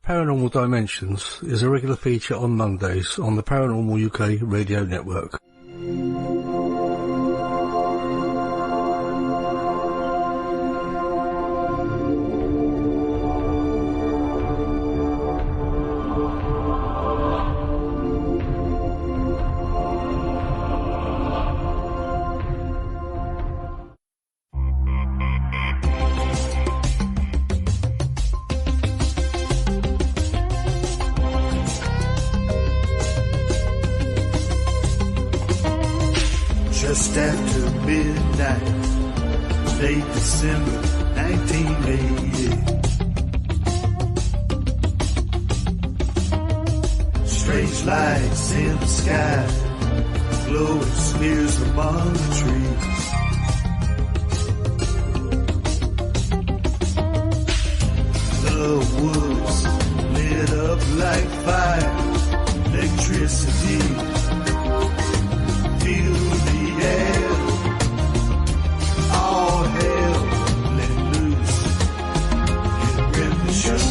Paranormal Dimensions is a regular feature on Mondays on the Paranormal UK radio network. Just after midnight, late December 1988. Strange lights in the sky, glowing smears among the trees. The woods lit up like fire, electricity. Feel the air, all hell let loose in Remission.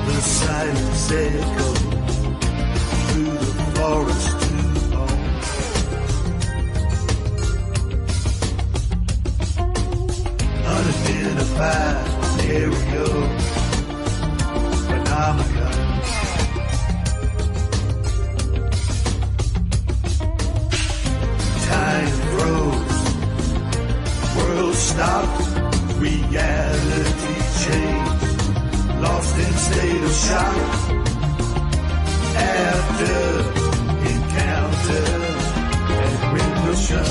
The silence echoes through the forest to home. Unidentified aerial phenomenon. Time froze, world stopped, reality changed, lost in state of shock. After encounter at Remission.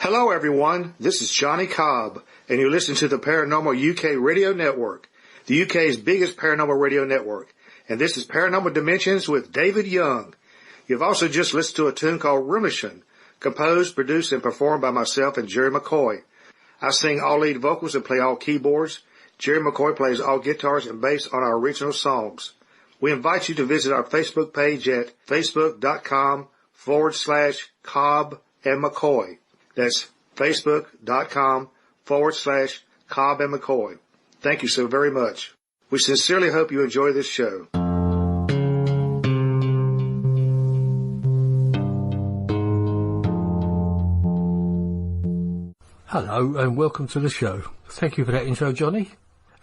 Hello everyone, this is Johnny Cobb, and you're listening to the Paranormal UK Radio Network, the UK's biggest paranormal radio network, and this is Paranormal Dimensions with David Young. You've also just listened to a tune called Remission, composed, produced, and performed by myself and Jerry McCoy. I sing all lead vocals and play all keyboards. Jerry McCoy plays all guitars and bass on our original songs. We invite you to visit our Facebook page at facebook.com/Cobb and McCoy. That's facebook.com/Cobb and McCoy. Thank you so very much. We sincerely hope you enjoy this show. Hello and welcome to the show. Thank you for that intro, Johnny.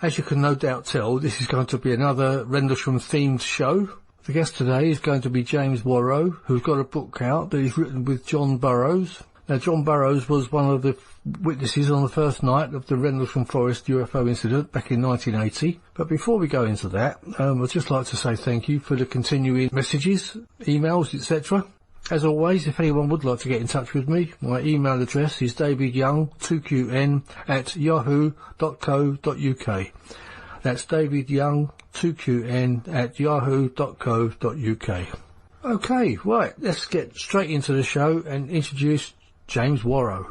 As you can no doubt tell, this is going to be another Rendlesham themed show. The guest today is going to be James Worrow, who's got a book out that he's written with John Burroughs. Now, John Burroughs was one of the witnesses on the first night of the Rendlesham Forest UFO incident back in 1980. But before we go into that, I'd just like to say thank you for the continuing messages, emails, etc. As always, if anyone would like to get in touch with me, my email address is davidyoung2qn@yahoo.co.uk. That's davidyoung2qn@yahoo.co.uk. Okay, right, let's get straight into the show and introduce James Worrow.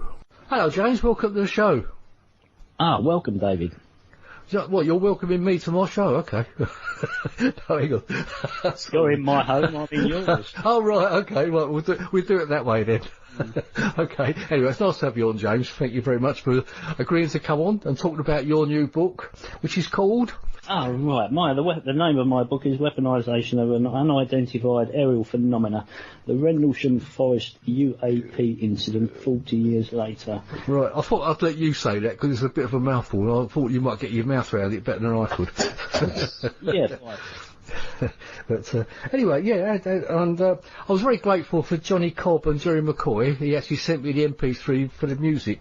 Hello James, welcome to the show. Welcome, David. So, what, you're welcoming me to my show? Okay. No, hang on. You're in my home, I'm in yours. Oh, right, okay. Well, we'll do it that way then. Okay. Anyway, it's nice to have you on, James. Thank you very much for agreeing to come on and talking about your new book, which is called... Oh, right. The name of my book is Weaponisation of an Unidentified Aerial Phenomena, the Rendlesham Forest UAP Incident 40 years later. Right, I thought I'd let you say that because it's a bit of a mouthful. I thought you might get your mouth around it better than I could. Yeah, fine. But anyway, yeah, and I was very grateful for Johnny Cobb and Jerry McCoy. He actually sent me the MP3 for the music.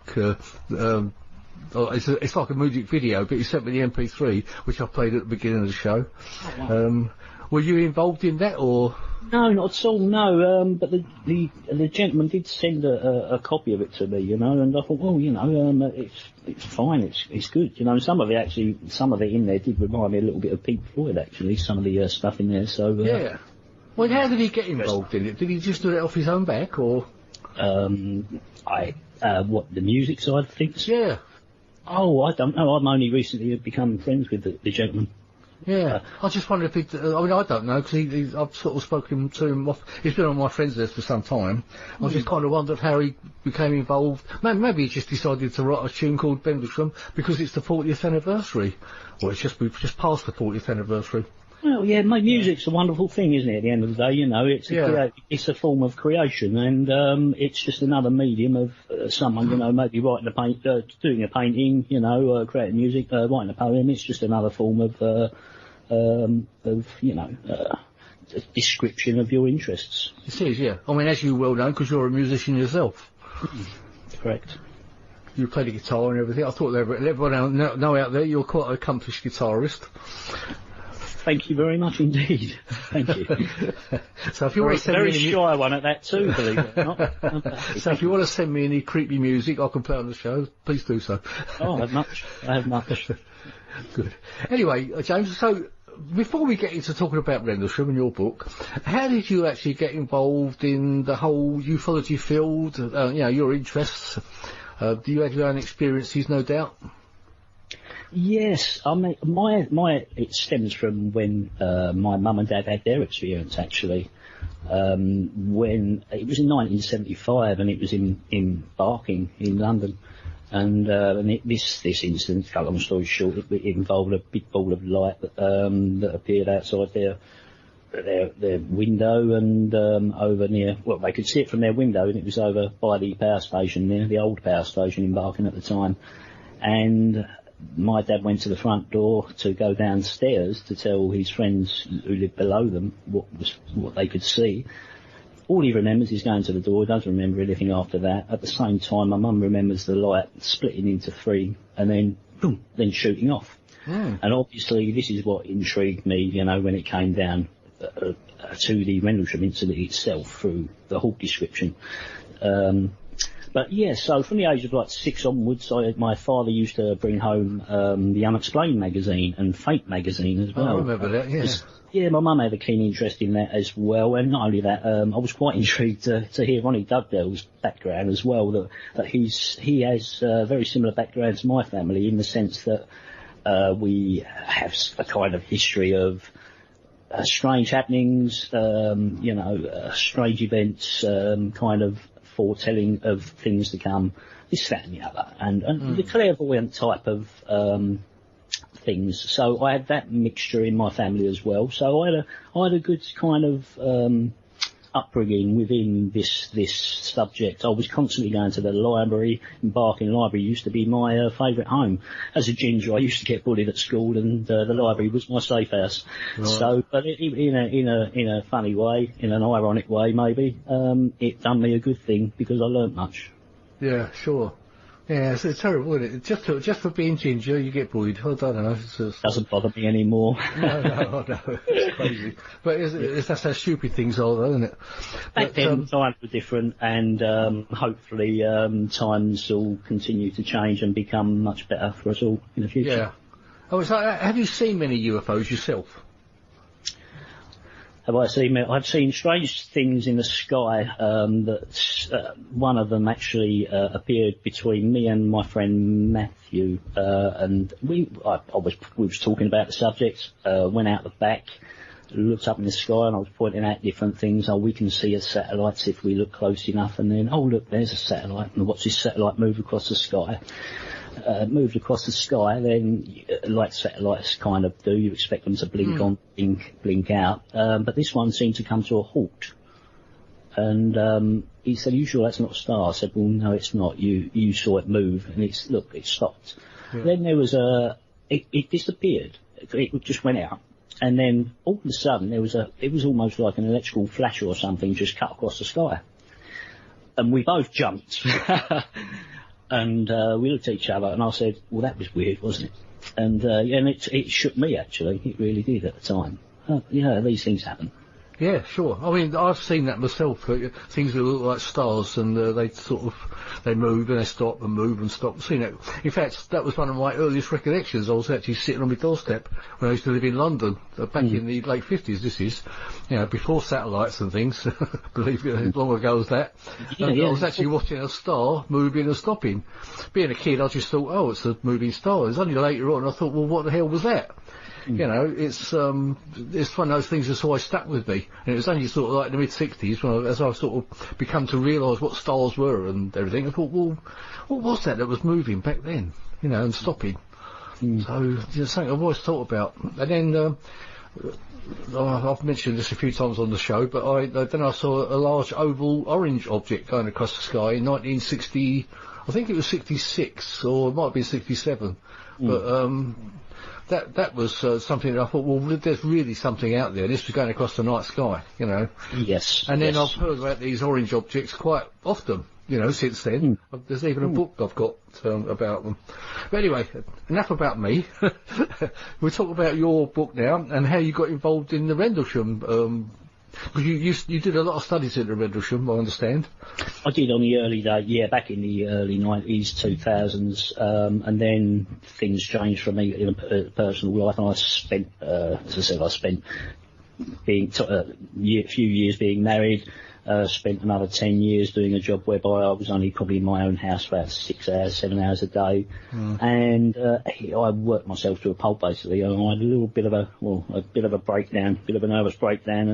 It's like a music video, but he sent me the MP3, which I played at the beginning of the show. Oh, wow. Were you involved in that, or...? No, not at all, no. But the gentleman did send a copy of it to me, you know, and I thought, well, you know, it's fine, it's good, you know. And some of it in there did remind me a little bit of Pink Floyd, actually, some of the stuff in there, so... yeah. Well, how did he get involved in it? Did he just do it off his own back, or...? The music side of things? Yeah. Oh, I don't know. I've only recently become friends with the gentleman. Yeah, I just wonder if he... I mean, I don't know, because I've sort of spoken to him off... He's been on my friends list for some time. I just kind of wondered how he became involved. Maybe he just decided to write a tune called Rendlesham because it's the 40th anniversary. Well, it's just we've just passed the 40th anniversary. Well, yeah, music's a wonderful thing, isn't it, at the end of the day, you know, it's a form of creation, and it's just another medium of someone, you know, maybe doing a painting, you know, creating music, writing a poem. It's just another form of you know, a description of your interests. It is, yeah. I mean, as you well know, because you're a musician yourself. Correct. You play the guitar and everything. I thought everyone know out there you're quite an accomplished guitarist. Thank you very much indeed. Thank you. So if you want to send me very shy one at that too, believe it or not. So if you want to send me any creepy music I can play on the show, please do so. Oh, I have much. Good. Anyway, James, so before we get into talking about Rendlesham and your book, how did you actually get involved in the whole ufology field, you know, your interests? Do you have your own experiences, no doubt? Yes, I mean, it stems from when my mum and dad had their experience, actually. When it was in 1975, and it was in Barking in London, and this incident, cut long story short, it involved a big ball of light that appeared outside their window, and over near, well, they could see it from their window, and it was over by the power station there, the old power station in Barking at the time, and my dad went to the front door to go downstairs to tell his friends who lived below them what they could see. All he remembers is going to the door. He doesn't remember anything after that. At the same time, my mum remembers the light splitting into three and then boom, then shooting off. And obviously, this is what intrigued me, you know, when it came down to the Rendlesham incident itself through the whole description. But yeah, so from the age of like 6 onwards, my father used to bring home the Unexplained magazine and Fate magazine as well. I remember that, yeah. Yeah, my mum had a keen interest in that as well, and not only that, I was quite intrigued to hear Ronnie Dugdale's background as well. That he has a very similar background to my family in the sense that we have a kind of history of strange happenings, you know, strange events, kind of foretelling of things to come, this, that and the other, and the clairvoyant type of things. So I had that mixture in my family as well. So I had a good kind of upbringing within this subject. I was constantly going to the library. Barking Library used to be my favourite home. As a ginger, I used to get bullied at school, and the library was my safe house. Right. So, but in a funny way, in an ironic way, maybe, it done me a good thing because I learnt much. Yeah, sure. Yeah, it's terrible, isn't it? Just for being ginger, you get bullied. I don't know. Doesn't bother me anymore. No, it's crazy. But that's how stupid things are, though, isn't it? Back then, times were different, and hopefully times will continue to change and become much better for us all in the future. Yeah. Oh, so have you seen many UFOs yourself? Have I seen? I've seen strange things in the sky. One of them actually appeared between me and my friend Matthew, and we was talking about the subject. Went out the back, looked up in the sky, and I was pointing out different things. Oh, we can see satellites if we look close enough, and then look, there's a satellite, and watch this satellite move across the sky. Moved across the sky, then like satellites kind of do, you expect them to blink on, blink out, but this one seemed to come to a halt. And he said, "You sure that's not a star?" I said, "Well, no, it's not. You saw it move, and it stopped." Yeah. Then there was it disappeared. It just went out, and then all of a sudden it was almost like an electrical flash or something just cut across the sky, and we both jumped. And we looked at each other, and I said, "Well, that was weird, wasn't it?" And it shook me, actually. It really did at the time. These things happen. Yeah, sure. I mean, I've seen that myself. Things that look like stars, and they move and they stop and move and stop. I've seen that. In fact, that was one of my earliest recollections. I was actually sitting on my doorstep when I used to live in London, back in the late 50s. This is, before satellites and things. Believe it, as long ago as that. I was actually watching a star moving and stopping. Being a kid, I just thought, oh, it's a moving star. It was only later on I thought, well, what the hell was that? It's one of those things that's always stuck with me. And it was only sort of like in the mid-60s as I sort of become to realise what stars were and everything. I thought, well, what was that was moving back then, and stopping? So it's something I've always thought about. And then I've mentioned this a few times on the show, but then I saw a large oval orange object going across the sky in 1960. I think it was 66, or it might have been 67. But that was something that I thought, well, there's really something out there. This was going across the night sky, Yes. And then I've heard about these orange objects quite often, since then. There's even a book I've got about them. But anyway, enough about me. We'll talk about your book now and how you got involved in the Rendlesham. Because you did a lot of studies at the Rendlesham, I understand. I did on the early day, back in the early 90s, 2000s, and then things changed for me in a personal life, and I spent, as I said, being a few years being married, spent another 10 years doing a job whereby I was only probably in my own house for about 6 hours, 7 hours a day, and I worked myself to a pulp basically. I had a little bit of a breakdown, bit of a nervous breakdown,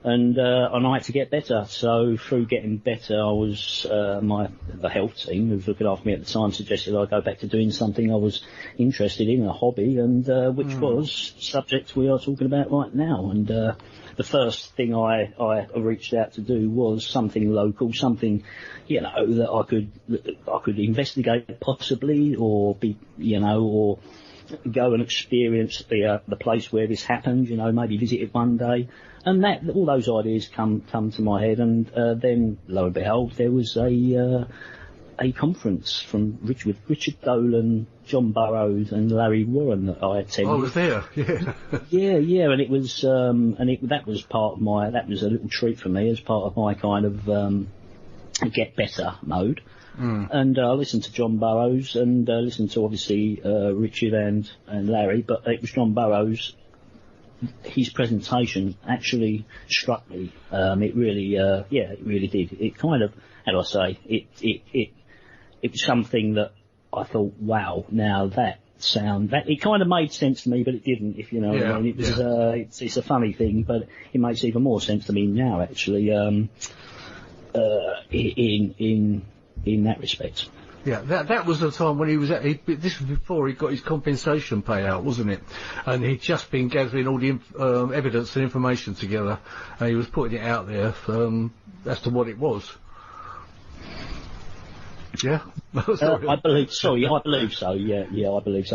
and I had to get better. So through getting better, I was the health team who was looking after me at the time suggested I go back to doing something I was interested in, a hobby, and which was subject we are talking about right now. And the first thing I reached out to do was something local, something that I could investigate possibly, or be or go and experience the place where this happened. Maybe visit it one day. And all those ideas come to my head, and then lo and behold, there was a conference with Richard Dolan, John Burroughs, and Larry Warren that I attended. Oh, I was there, yeah. yeah, and it was that was part of that was a little treat for me as part of my kind of get better mode. And I listened to John Burroughs and listened to obviously Richard and Larry, but it was John Burroughs. His presentation actually struck me. It really did. It kind of, how do I say, it was something that I thought, wow, now it kind of made sense to me, but it didn't, if you know what I mean. It's a funny thing, but it makes even more sense to me now, actually, in that respect. Yeah, that was the time when he was this was before he got his compensation payout, wasn't it? And he'd just been gathering all the evidence and information together, and he was putting it out there as to what it was. Yeah? I believe so, yeah, I believe so.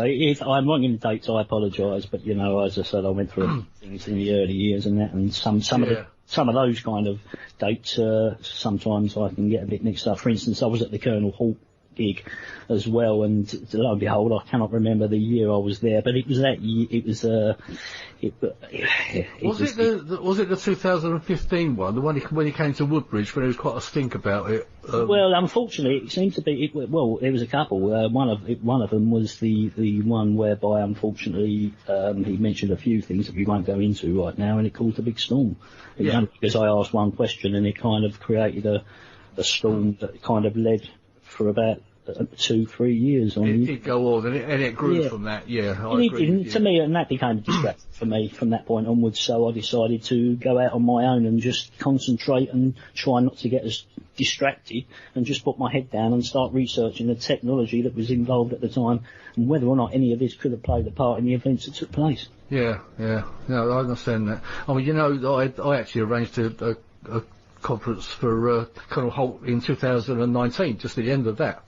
If I'm wrong in the dates, I apologise, but, as I said, I went through things in the early years and that, and some of those kind of dates, sometimes I can get a bit mixed up. For instance, I was at the Colonel Hall gig as well, and lo and behold, I cannot remember the year I was there, but it was that year, it Was it the 2015 one, the one when he came to Woodbridge, when there was quite a stink about it? Well, unfortunately, it seemed to be. Well, there was a couple. One of them was the one whereby, unfortunately, he mentioned a few things that we won't go into right now, and it caused a big storm. It was only because I asked one question, and it kind of created a storm that kind of led for about 2-3 years. It did go on, and it grew from that. Yeah, I agree. To me, and that became a distraction for me from that point onwards. So I decided to go out on my own and just concentrate and try not to get as distracted, and just put my head down and start researching the technology that was involved at the time, and whether or not any of this could have played a part in the events that took place. Yeah. No, I understand that. I mean, I actually arranged a conference for Colonel Holt in 2019, just at the end of that.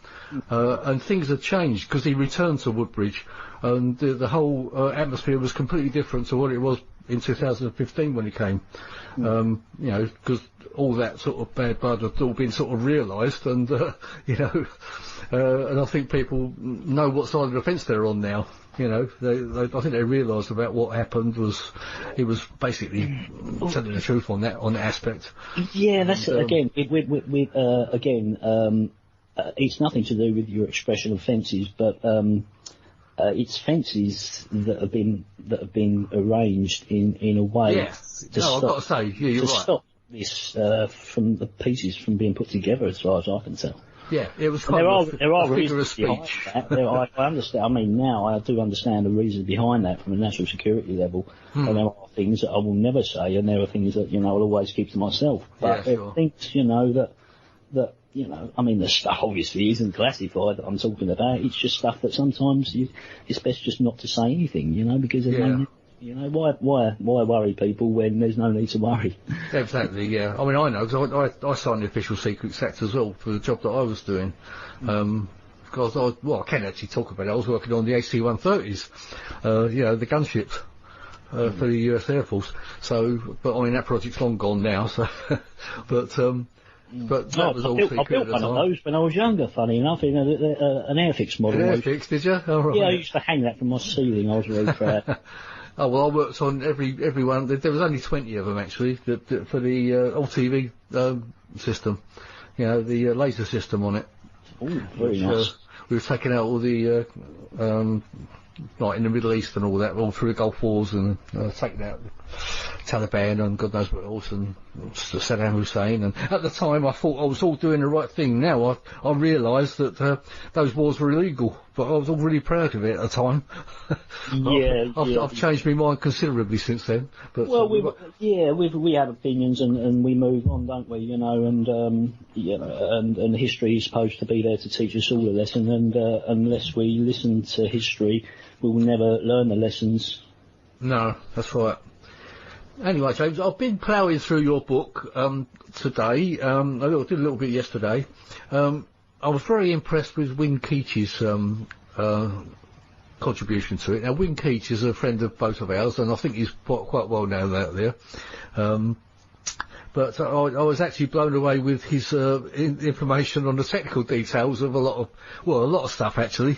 And things had changed because he returned to Woodbridge, and the whole atmosphere was completely different to what it was in 2015 when he came. Because all that sort of bad blood had all been sort of realised, and and I think people know what side of the fence they're on now. I think they realised about what happened he was basically telling the truth on that aspect. Yeah, that's again. It's nothing to do with your expression of fences, but it's fences that have been arranged in a way I've got to say, you're right. Stop this from the pieces from being put together, as far as I can tell. Yeah, it was there are figure of speech. I understand. I mean, now I do understand the reasons behind that from a national security level. And there are things that I will never say, and there are things that I'll always keep to myself. But there are things that I mean, the stuff obviously isn't classified that I'm talking about. It's just stuff that sometimes it's best just not to say anything, because why worry people when there's no need to worry? Exactly, yeah. I mean, I know, because I signed the Official Secrets Act as well for the job that I was doing. Because I can actually talk about it. I was working on the AC-130s, the gunships for the US Air Force. So, but I mean, that project's long gone now, so, but that was all secret. I built one of those when I was younger, funny enough, an Airfix model. An Airfix, did you? Oh, right. Yeah, I used to hang that from my ceiling. I was really proud. Oh, well, I worked on every one. There was only 20 of them, actually, for the all-TV system. The laser system on it. Oh, very nice. We were taking out all the, like in the Middle East and all that, all through the Gulf Wars, and taking out Taliban and God knows what else, and Saddam Hussein. And at the time I thought I was all doing the right thing. Now I realised that those wars were illegal, but I was all really proud of it at the time. I've changed my mind considerably since then. But we have opinions, and we move on, don't we? And history is supposed to be there to teach us all a lesson, and unless we listen to history, we will never learn the lessons. No, that's right. Anyway, James, I've been ploughing through your book today. I did a little bit yesterday. I was very impressed with Win Keach's contribution to it. Now, Win Keach is a friend of both of ours, and I think he's quite well known out there. But I was actually blown away with his information on the technical details of a lot of stuff, actually.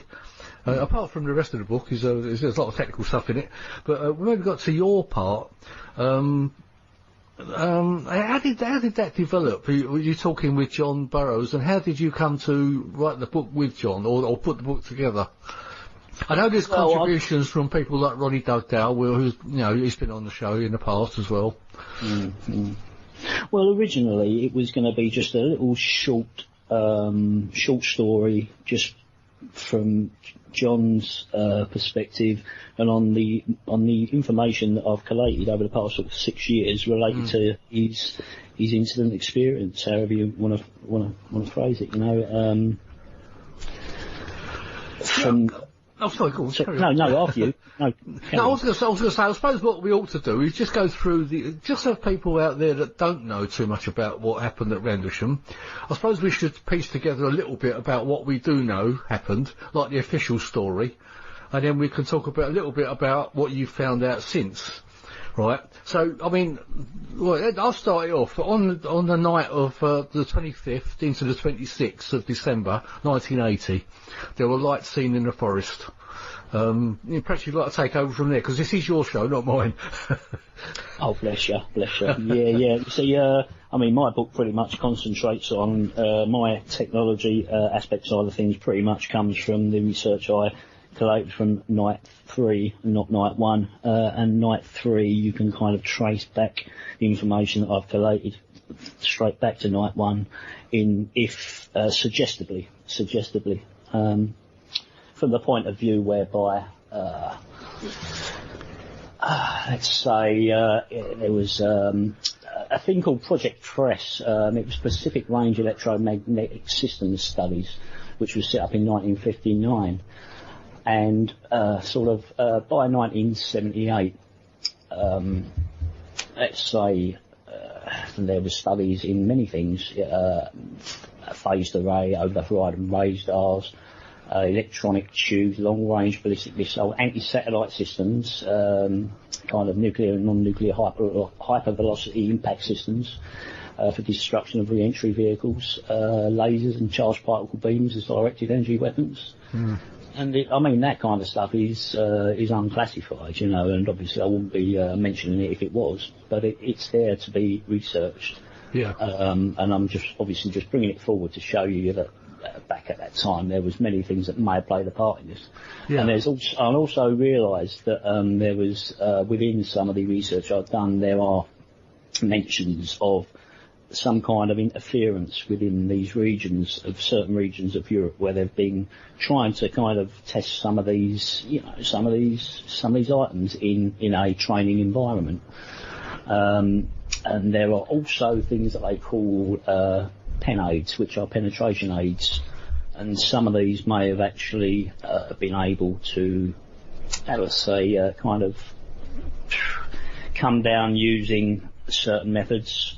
Apart from the rest of the book, there's a lot of technical stuff in it. But when we got to your part, how did that develop? Were you talking with John Burroughs, and how did you come to write the book with John, or put the book together? I know there's contributions from people like Ronnie Dugdale, who's he's been on the show in the past as well. Mm-hmm. Well, originally it was going to be just a little short story, just from John's perspective, and on the information that I've collated over the past sort of 6 years related to his incident experience, however you want to phrase it, Oh, sorry, go on. No, after you. No, I was going to say, I suppose what we ought to do is just go through just have people out there that don't know too much about what happened at Rendlesham. I suppose we should piece together a little bit about what we do know happened, like the official story, and then we can talk a little bit about what you found out since. Right. So, I mean, well, I'll start it off. On the night of the 25th into the 26th of December 1980, there were lights seen in the forest. Perhaps you'd like to take over from there, because this is your show, not mine. Oh, bless you, bless you. Yeah. See, I mean, my book pretty much concentrates on my technology aspect side of things. Pretty much comes from the research I collated from night 3, not night 1. And night 3, you can kind of trace back the information that I've collated straight back to night 1, suggestively. From the point of view whereby, let's say, there was a thing called Project Press. It was Pacific Range Electromagnetic Systems Studies, which was set up in 1959. And by 1978, let's say, there were studies in many things, phased array, over-the-horizon radars, electronic tubes, long-range ballistic missile, anti-satellite systems, kind of nuclear and non-nuclear hypervelocity impact systems for destruction of re-entry vehicles, lasers and charged particle beams as directed energy weapons. Mm. And that kind of stuff is unclassified, and obviously I wouldn't be mentioning it if it was, but it's there to be researched. Yeah. And I'm just bringing it forward to show you that back at that time there was many things that may have played a part in this. Yeah. And I also realised that there was within some of the research I've done, there are mentions of some kind of interference within these certain regions of Europe, where they've been trying to kind of test some of these items in a training environment. And there are also things that they call pen aids, which are penetration aids, and some of these may have actually been able to, kind of come down using certain methods.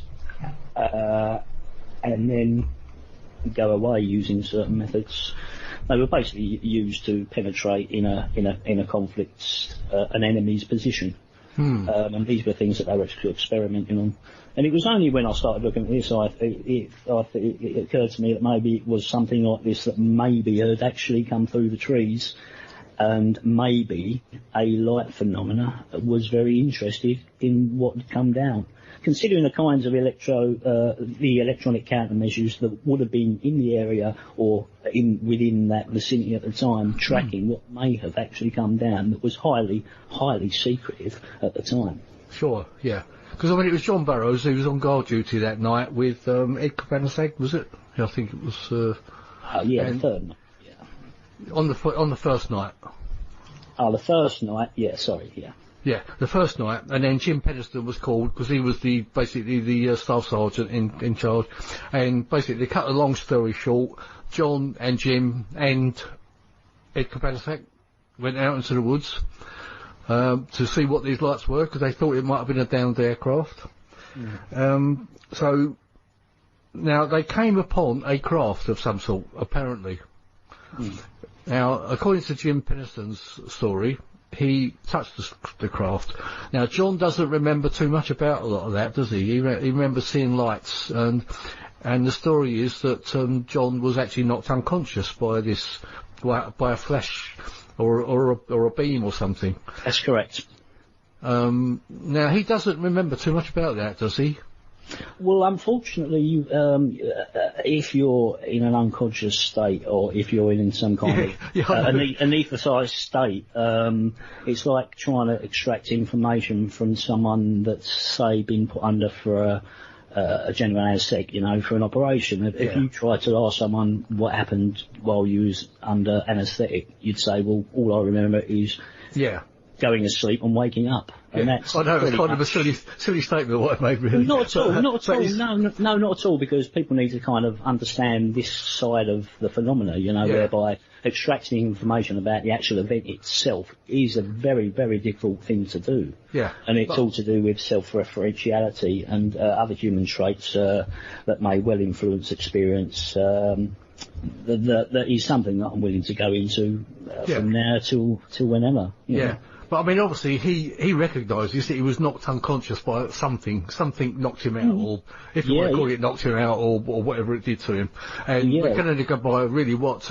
And then go away using certain methods. They were basically used to penetrate in a conflict, an enemy's position. And these were things that they were experimenting on. And it was only when I started looking at this, it occurred to me that maybe it was something like this that maybe had actually come through the trees, and maybe a light phenomena was very interested in what had come down. Considering the kinds of the electronic countermeasures that would have been in the area or within that vicinity at the time, tracking what may have actually come down, that was highly, highly secretive at the time. Sure, yeah. Because, it was John Burroughs who was on guard duty that night with Ed Kavanagh, was it? I think it was... the third night, yeah. On the first night? Oh, the first night, yeah, sorry, yeah. Yeah, the first night, and then Jim Penniston was called because he was basically the staff sergeant in charge, and basically, to cut a long story short, John and Jim and Ed Kavanagh went out into the woods to see what these lights were, because they thought it might have been a downed aircraft. So now they came upon a craft of some sort, apparently. Now, according to Jim Penniston's story, he touched the craft. Now, John doesn't remember too much about a lot of that, does he? He remembers seeing lights, and the story is that John was actually knocked unconscious by a flash or a beam or something. That's correct. Now, he doesn't remember too much about that, does he? Well, unfortunately, if you're in an unconscious state, or if you're in some kind of anaesthetised state, it's like trying to extract information from someone that's, say, been put under for a general anaesthetic, for an operation. If you try to ask someone what happened while you was under anaesthetic, you'd say, well, all I remember is going to sleep and waking up. And that's I know, it's kind of a silly statement what I made, really. Not at all, not at all. No, not at all, because people need to kind of understand this side of the phenomena, whereby extracting information about the actual event itself is a very, very difficult thing to do. Yeah. And it's all to do with self-referentiality and other human traits that may well influence experience. That is something that I'm willing to go into from now till whenever. Yeah. But I mean, obviously, he recognises that he was knocked unconscious by something. Something knocked him out, or if you want to call it, knocked him out, or whatever it did to him. And we can only go by really what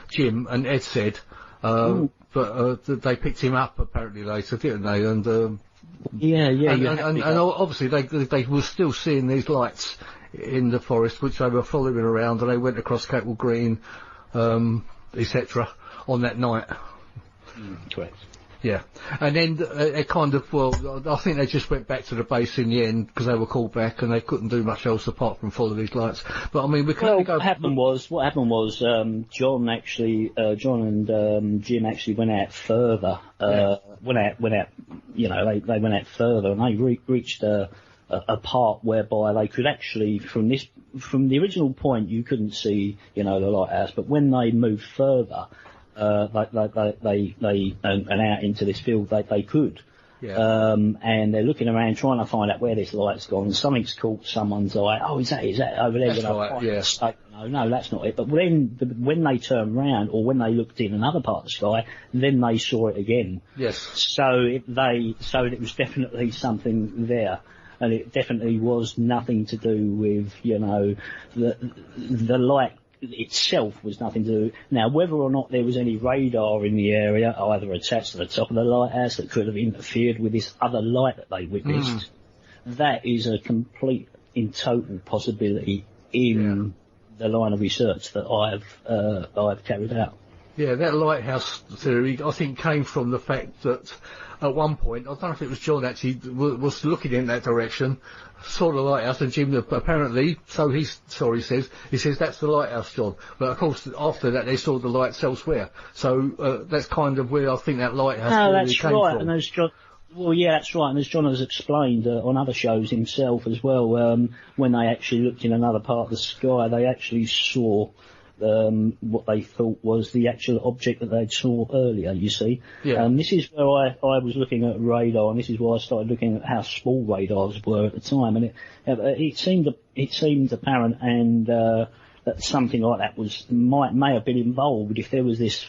Jim and Ed said. But they picked him up apparently later, didn't they? And and obviously they were still seeing these lights in the forest, which they were following around, and they went across Capel Green, etc. on that night. Correct. Yeah, and then it kind of, I think they just went back to the base in the end because they were called back and they couldn't do much else apart from follow these lights. But I mean, we can't go. What happened was John and Jim actually went out further. Went out. You know, they went out further and they reached a part whereby they could actually, from the original point, you couldn't see, you know, the lighthouse, but when they moved further. They and out into this field, they could. Yeah. And they're looking around trying to find out where this light's gone. Something's caught someone's eye. Oh, is that over there? That's right, yes. No, that's not it. But when they turned round, or when they looked in another part of the sky, then they saw it again. Yes. So it was definitely something there. And it definitely was nothing to do with, you know, the light itself was nothing to do. Now, whether or not there was any radar in the area, either attached to the top of the lighthouse that could have interfered with this other light that they witnessed, that is a complete, in total possibility in the line of research that I've carried out. Yeah, that lighthouse theory, I think, came from the fact that at one point, I don't know if it was John actually was looking in that direction, saw the lighthouse, and Jim apparently, he says that's the lighthouse, John. But of course, after that, they saw the lights elsewhere. So that's kind of where I think that lighthouse theory came from. And as John, that's right. And as John has explained on other shows himself as well, when they actually looked in another part of the sky, they actually saw what they thought was the actual object that they'd saw earlier, you see. Yeah. This is where I was looking at radar, and this is why I started looking at how small radars were at the time, and it seemed apparent, and that something like that may have been involved if there was this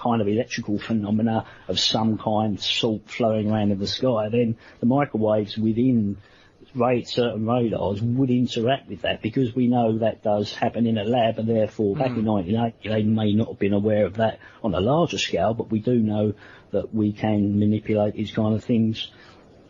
kind of electrical phenomena of some kind, salt flowing around in the sky. Then the microwaves within certain radars would interact with that, because we know that does happen in a lab, and therefore back in 1980 they may not have been aware of that on a larger scale, but we do know that we can manipulate these kind of things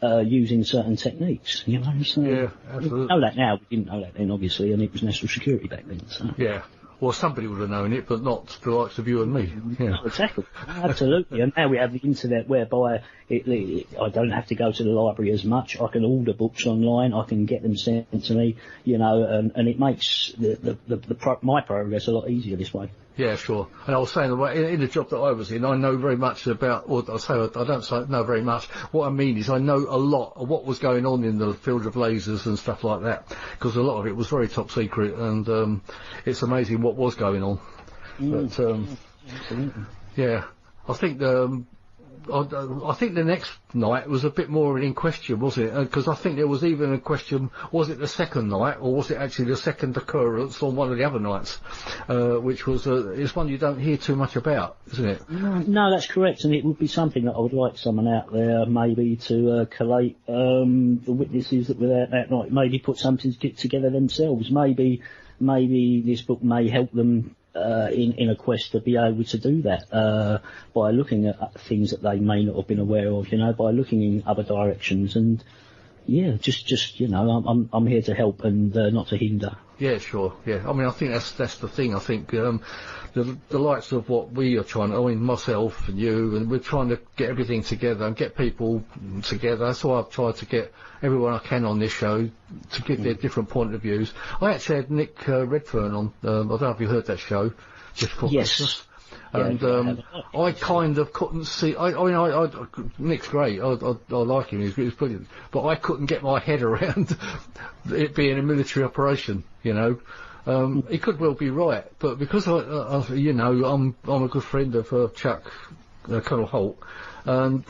using certain techniques, you know. So yeah, absolutely. We know that now. We didn't know that then, obviously, and it was national security back then. So. Yeah. Well, somebody would have known it, but not the likes of you and me. Yeah. Exactly. Absolutely. And now we have the internet whereby I don't have to go to the library as much. I can order books online. I can get them sent to me, you know, and it makes my progress a lot easier this way. Yeah, sure. And I was saying, in the job that I was in, I know very much about, or I don't know very much. What I mean is I know a lot of what was going on in the field of lasers and stuff like that, because a lot of it was very top secret, and it's amazing what was going on. But, yeah, I think the next night was a bit more in question, wasn't it? Because I think there was even a question, was it the second night, or was it actually the second occurrence on one of the other nights, which was, it's one you don't hear too much about, isn't it? No, that's correct, and it would be something that I would like someone out there maybe to collate the witnesses that were there that night, maybe put something together themselves. Maybe this book may help them in a quest to be able to do that, by looking at things that they may not have been aware of, you know, by looking in other directions, and just you know, I'm here to help and not to hinder. Yeah, sure. Yeah, I mean, I think that's the thing. I think the likes of what we are trying to, I mean, myself and you, and we're trying to get everything together and get people together. That's why I've tried to get everyone I can on this show to get their different point of views. I actually had Nick Redfern on. I don't know if you heard that show just before Christmas. And I kind of couldn't see. I mean, Nick's great. I like him. He's brilliant. But I couldn't get my head around it being a military operation. You know, he could well be right, but because you know, I'm a good friend of Chuck, Colonel Holt, and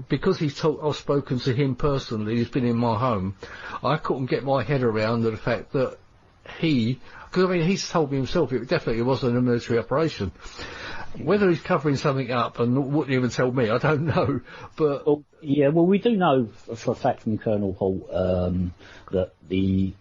because I've spoken to him personally. He's been in my home. I couldn't get my head around the fact that because I mean, he's told me himself it definitely wasn't a military operation. Whether he's covering something up and wouldn't even tell me, I don't know. But well, we do know for a fact from Colonel Holt that the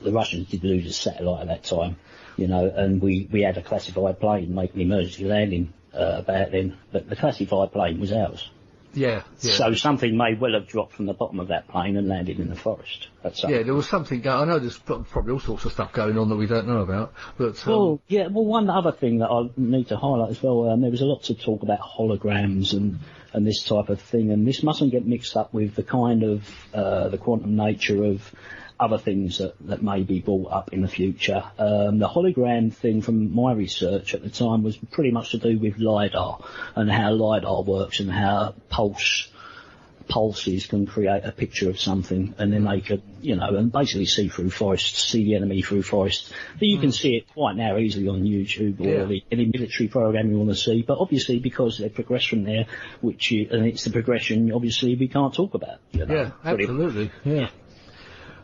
Russians did lose a satellite at that time, and we had a classified plane making emergency landing about then, but the classified plane was ours. Yeah. So something may well have dropped from the bottom of that plane and landed in the forest. Yeah, there was something going. I know there's probably all sorts of stuff going on that we don't know about. But well, one other thing that I need to highlight as well. There was a lot to talk about holograms and this type of thing, and this mustn't get mixed up with the kind of the quantum nature of other things that may be brought up in the future. The hologram thing from my research at the time was pretty much to do with LiDAR and how LiDAR works and how pulses can create a picture of something, and then they could, and basically see through forests, see the enemy through forests. But you can see it quite now easily on YouTube or any military program you want to see. But obviously, because they progress from there, and it's the progression, obviously, we can't talk about. Yeah, absolutely. Yeah.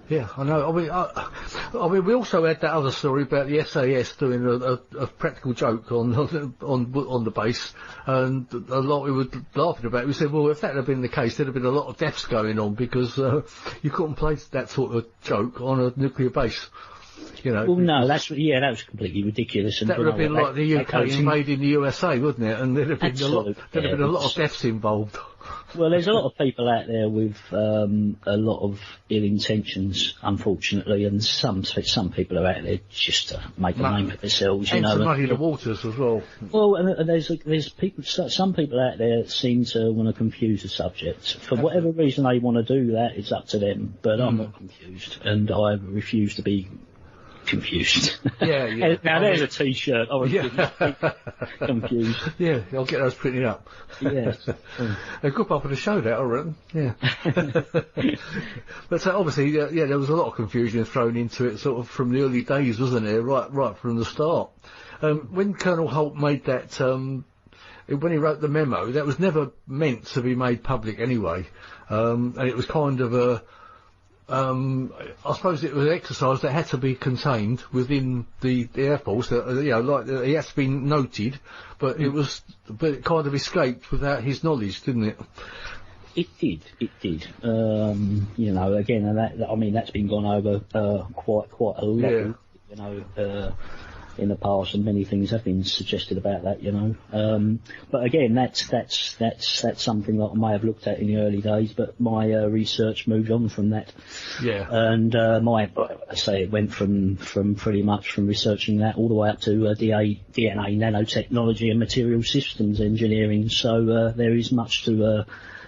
Yeah, I know. I mean, we also had that other story about the SAS doing a practical joke on the base, and a lot we were laughing about it. We said, well, if that had been the case, there'd have been a lot of deaths going on because you couldn't play that sort of joke on a nuclear base. Well, no, that was completely ridiculous. And that would have been like the UK invading the USA, wouldn't it? And there'd have been a lot of deaths involved. Well, there's a lot of people out there with a lot of ill intentions, unfortunately, and some people are out there just to make a name for themselves. And to muddy the waters as well. Well, and there's people. Some people out there seem to want to confuse the subject for whatever reason they want to do that. It's up to them. But I'm not confused, and I refuse to be confused. Yeah. Now there's a T-shirt. I was confused. Yeah, I'll get those printed up. Yes. A good part of the show, that I reckon. Yeah. But obviously, there was a lot of confusion thrown into it, sort of from the early days, wasn't there? Right from the start. When Colonel Holt made that, when he wrote the memo, that was never meant to be made public anyway, and it was kind of I suppose it was an exercise that had to be contained within the Air Force. It has to be noted, but it kind of escaped without his knowledge, didn't it? It did. Again, and that's been gone over quite a lot. Yeah. In the past, and many things have been suggested about that, But again, that's something that I may have looked at in the early days, but my research moved on from that. Yeah. And it went from pretty much from researching that all the way up to DNA nanotechnology and material systems engineering. So there is much to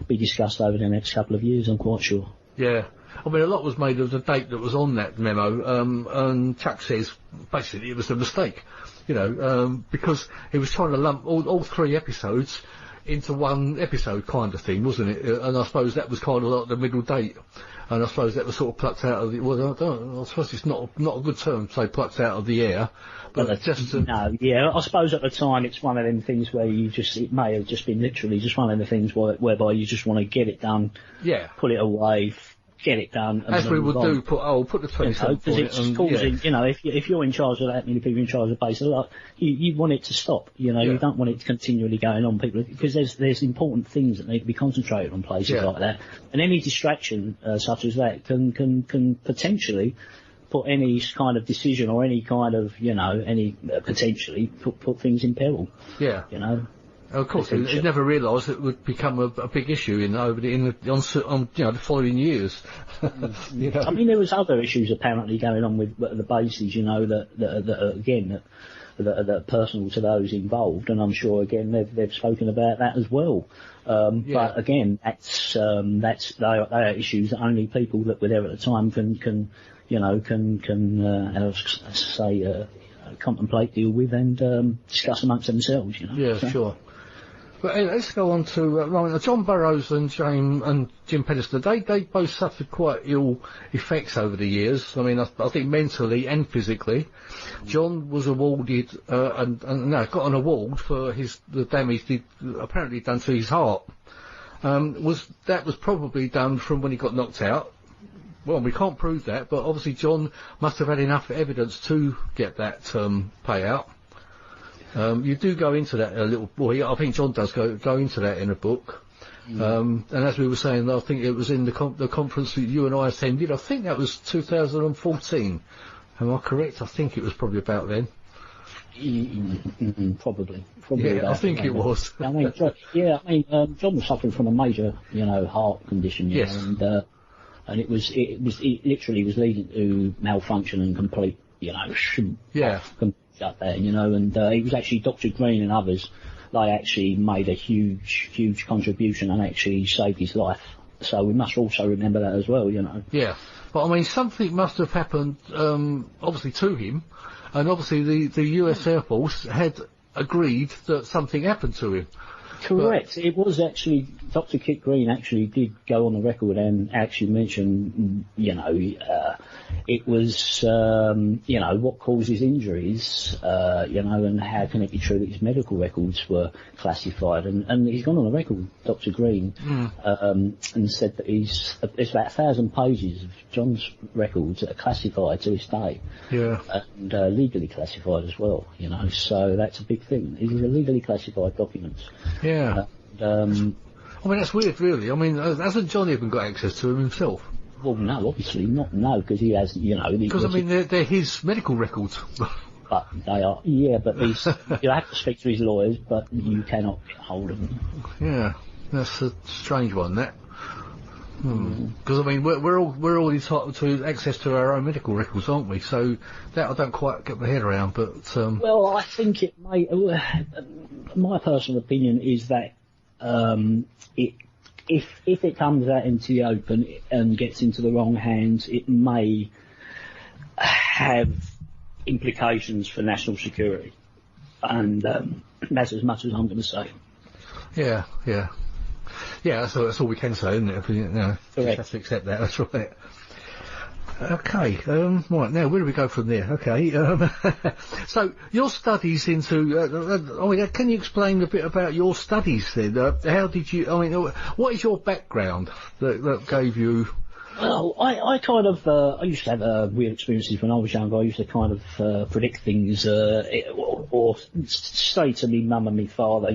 be discussed over the next couple of years, I'm quite sure. Yeah. I mean, a lot was made of the date that was on that memo, and Chuck says basically it was a mistake, because he was trying to lump all 3 episodes into one episode kind of thing, wasn't it? And I suppose that was kind of like the middle date, and I suppose that was sort of plucked out of the, I suppose it's not a good term to say plucked out of the air, but I suppose at the time it's one of them things where it may have just been literally just one of the things whereby you just want to get it done, pull it away, get it done. And as we would do, put the 27 because it's causing, if you're in charge of that many people in charge of base, you want it to stop. You don't want it continually going on, because there's important things that need to be concentrated on places like that, and any distraction such as that can potentially put any kind of decision or any kind of potentially put things in peril. Yeah. Of course, he never realised it would become a big issue in the following years. I mean, there was other issues apparently going on with the bases, that are personal to those involved, and I'm sure again they've spoken about that as well. But again, they are issues that only people that were there at the time can contemplate, deal with, and discuss amongst themselves. Yeah, so. Sure. But let's go on to John Burroughs and Jim Penniston. They both suffered quite ill effects over the years. I mean, I think mentally and physically. John was awarded got an award for the damage he'd apparently done to his heart. That was probably done from when he got knocked out. Well, we can't prove that, but obviously John must have had enough evidence to get that payout. You do go into that a little. Well, I think John does go into that in a book. And as we were saying, I think it was in the conference that you and I attended. I think that was 2014. Am I correct? I think it was probably about then. Probably. Yeah, I think it was. I mean, John was suffering from a major, heart condition, know, and it literally was leading to malfunction and complete, shut there, and it was actually Dr. Green and others. They actually made a huge contribution and actually saved his life. So we must also remember that as well, Yeah, but I mean, something must have happened, obviously to him, and obviously the US Air Force had agreed that something happened to him. Correct. It was actually, Dr. Kit Green actually did go on the record and actually mention, it was, what causes injuries, and how can it be true that his medical records were classified. And he's gone on the record, Dr. Green, and said that there's about 1,000 pages of John's records that are classified to this day. Yeah. And legally classified as well, so that's a big thing. These are legally classified documents. Yeah. I mean, that's weird, really. I mean, hasn't John even got access to them himself? Well, no, obviously not, no, because he has, Because, I mean, they're his medical records. But they are, but you have to speak to his lawyers, but you cannot get hold of them. Yeah, that's a strange one, that. Because, I mean, we're all entitled to access to our own medical records, aren't we? So that I don't quite get my head around, but... Well, I think it may... my personal opinion is that if it comes out into the open and gets into the wrong hands, it may have implications for national security. And that's as much as I'm going to say. Yeah. Yeah, that's all we can say, isn't it? Just have to accept that, that's right. Okay, right, now where do we go from there? Okay, so your studies into, can you explain a bit about your studies then? How did you, what is your background that gave you... Well, I kind of, I used to have weird experiences when I was younger. I used to kind of predict things, or say to me mum and me father,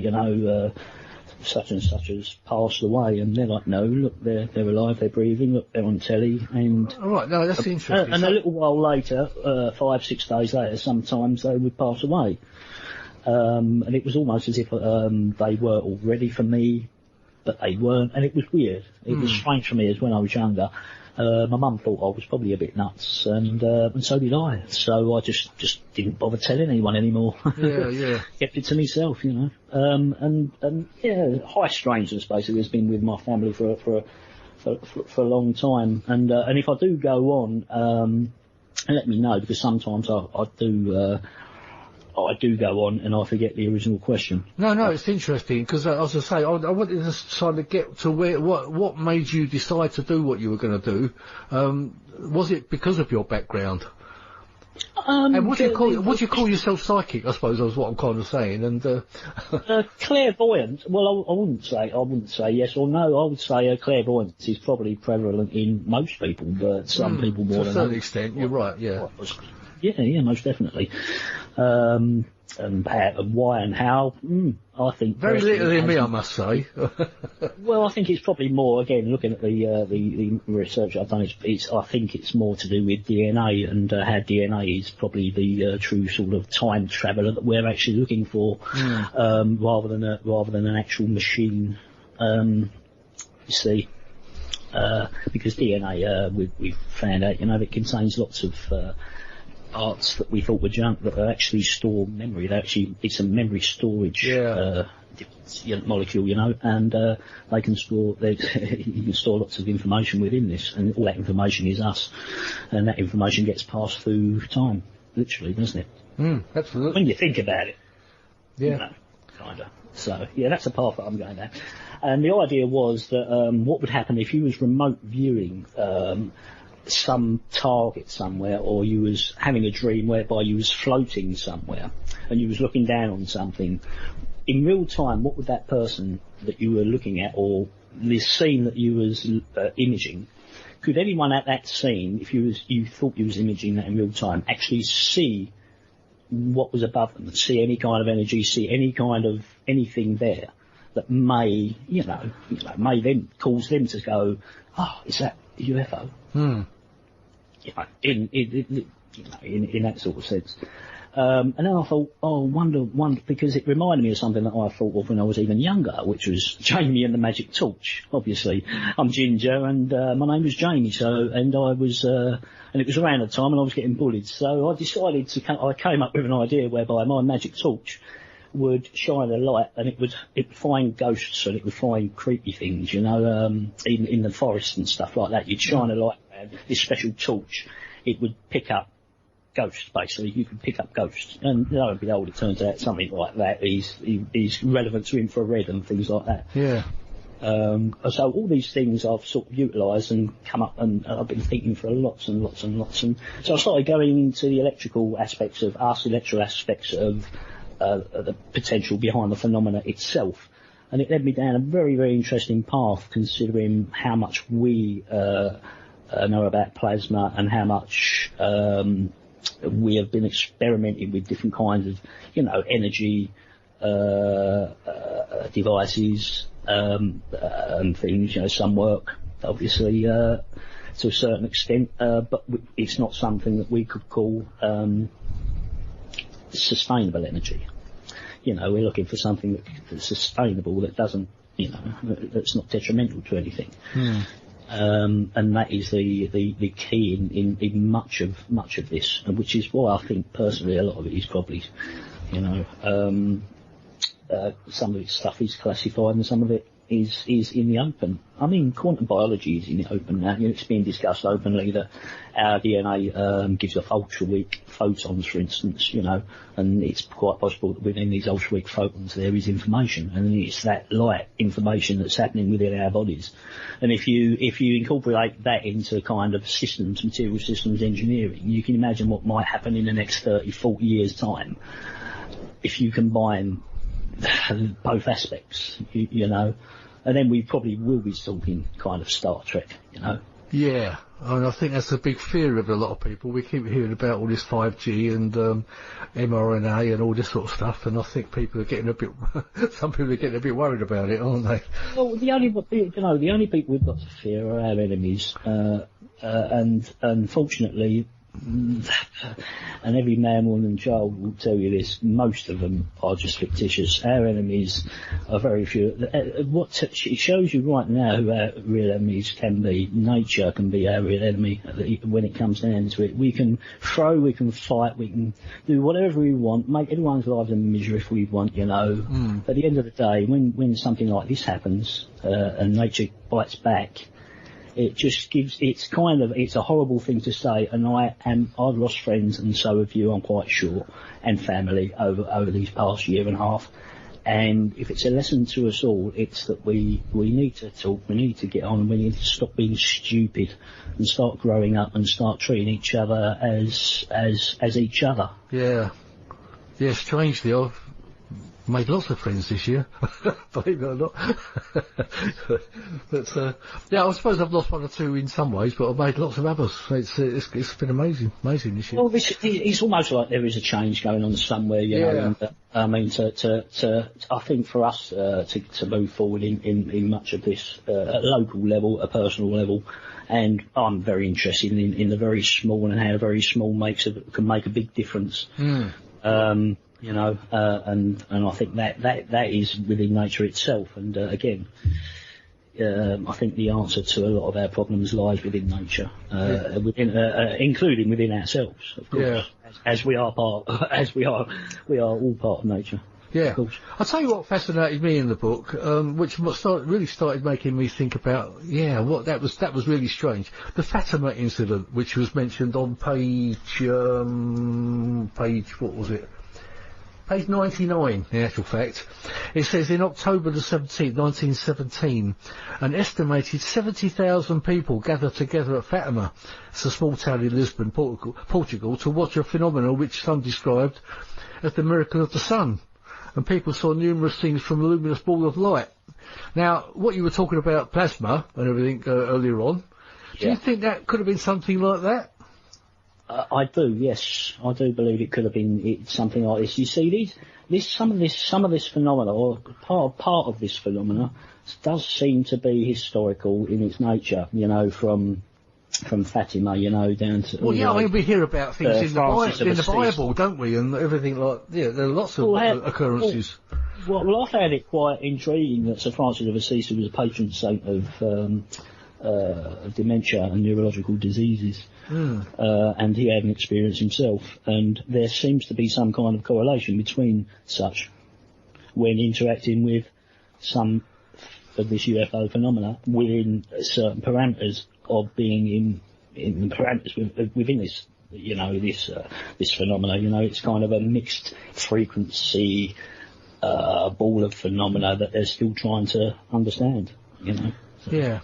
such and such has passed away, and they're like, no, look, they're alive, they're breathing, look, they're on telly, and... All right, no, that's interesting. And a little while later, 5-6 days later, sometimes they would pass away. And it was almost as if they were all ready for me, but they weren't, and it was weird. It was strange for me as when I was younger. My mum thought I was probably a bit nuts, and so did I. So I just didn't bother telling anyone anymore. Yeah. Kept it to myself, And high strangeness basically has been with my family for a long time. And if I do go on, let me know, because sometimes I do go on and I forget the original question. No, it's interesting, because as I say, I wanted to try to get to what made you decide to do what you were going to do. Was it because of your background? And would you call yourself psychic, I suppose, is what I'm kind of saying, and... clairvoyant, well, I wouldn't say yes or no. I would say clairvoyance is probably prevalent in most people, but some people more than others. To a certain extent, you're right, yeah. Yeah, most definitely. And why and how, I think... Very little in me, I must say. Well, I think it's probably more, again, looking at the research I've done, I think it's more to do with DNA, and how DNA is probably the true sort of time traveller that we're actually looking for, rather than an actual machine, you see. Because DNA, we've found out, that contains lots of... parts that we thought were junk that are actually store memory. It's a memory storage molecule, and they can store. You can store lots of information within this, and all that information is us, and that information gets passed through time, literally, doesn't it? Absolutely. When you think about it, yeah, kinda. So that's the path that I'm going down. And the idea was that what would happen if you was remote viewing some target somewhere, or you was having a dream whereby you was floating somewhere and you was looking down on something in real time. What would that person that you were looking at, or this scene that you was imaging, could anyone at that scene, if you thought you was imaging that in real time, actually see what was above them, see any kind of energy, see any kind of anything there that may, may then cause them to go, oh, is that a UFO? In that sort of sense. And then I thought, wonder, because it reminded me of something that I thought of when I was even younger, which was Jamie and the Magic Torch. Obviously, I'm Ginger, and my name was Jamie. And it was around the time when I was getting bullied. So I decided I came up with an idea whereby my magic torch would shine a light, and it would find ghosts and it would find creepy things, in the forest and stuff like that. You'd shine a light around this special torch, it would pick up ghosts, basically. You could pick up ghosts, and lo and behold, it turns out something like that is relevant to infrared and things like that. Yeah. So all these things I've sort of utilised and come up, and I've been thinking for lots and lots and lots, and so I started going into the electrical aspects of the potential behind the phenomena itself, and it led me down a very, very interesting path, considering how much we know about plasma and how much we have been experimenting with different kinds of, energy devices and things. Some work, obviously, to a certain extent, but it's not something that we could call sustainable energy. We're looking for something that's sustainable, that doesn't, that's not detrimental to anything. And that is the key in much of this, and which is why I think personally a lot of it is probably, some of its stuff is classified and some of it is in the open. I mean, quantum biology is in the open now. It's being discussed openly that our DNA gives off ultra-weak photons, for instance, and it's quite possible that within these ultra-weak photons there is information, and it's that light information that's happening within our bodies. And if you incorporate that into kind of material systems engineering, you can imagine what might happen in the next 30, 40 years' time if you combine both aspects, and then we probably will be talking kind of Star Trek, Yeah, and I think that's a big fear of a lot of people. We keep hearing about all this 5G and mRNA and all this sort of stuff, and I think people are getting some people are getting a bit worried about it, aren't they? Well, the only people we've got to fear are our enemies, and unfortunately, and every man, woman and child will tell you this, most of them are just fictitious. Our enemies are very few. It shows you right now who our real enemies can be. Nature can be our real enemy when it comes down to it. We can throw, we can fight, we can do whatever we want, make everyone's lives a misery if we want, At the end of the day, when something like this happens, and nature bites back, it just it's a horrible thing to say, and I've lost friends, and so have you, I'm quite sure, and family over these past year and a half. And if it's a lesson to us all, it's that we need to talk, we need to get on, we need to stop being stupid and start growing up and start treating each other as each other. Yeah. Yeah, strangely, I've made lots of friends this year, believe it or not. But I suppose I've lost one or two in some ways, but I've made lots of others. It's been amazing this year. Well, it's almost like there is a change going on somewhere, know. And, I mean, I think for us to move forward in much of this at a local level, a personal level, and I'm very interested in the very small and how very small can make a big difference. And I think that is within nature itself. And again, I think the answer to a lot of our problems lies within nature, including within ourselves, of course, as we are all part of nature. Yeah, I'll tell you what fascinated me in the book, which really started making me think about, what that was really strange. The Fatima Incident, which was mentioned on page what was it? Page 99, in actual fact. It says, in October the 17th, 1917, an estimated 70,000 people gathered together at Fatima, it's a small town in Lisbon, Portugal, to watch a phenomenon which some described as the miracle of the sun. And people saw numerous things from a luminous ball of light. Now, what you were talking about, plasma and everything earlier on, do you think that could have been something like that? I do, yes. I do believe it could have been something like this. You see, some of this phenomena, or part of this phenomena, does seem to be historical in its nature. You know, from Fatima, you know, down to... Well, yeah, I mean, we hear about things in the Bible, don't we? And everything like... Yeah, there are lots of occurrences. Well, I found it quite intriguing that Sir Francis of Assisi was a patron saint of dementia and neurological diseases. And he had an experience himself. And there seems to be some kind of correlation between such when interacting with some of this UFO phenomena within certain parameters of being in the parameters within this, you know, this phenomena. You know, it's kind of a mixed frequency ball of phenomena that they're still trying to understand. You know. So. Yeah.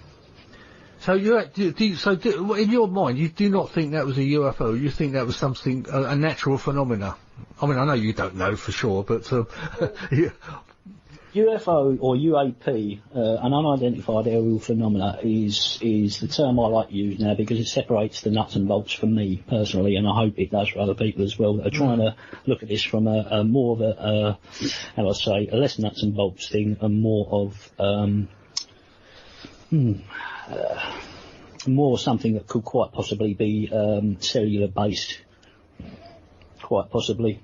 So in your mind, you do not think that was a UFO? You think that was something, a natural phenomena? I mean, I know you don't know for sure, but yeah. UFO or UAP, an unidentified aerial phenomena, is the term I like to use now because it separates the nuts and bolts for me personally, and I hope it does for other people as well that are trying to look at this from a more of a how I say, a less nuts and bolts thing, and more of more something that could quite possibly be cellular based, quite possibly.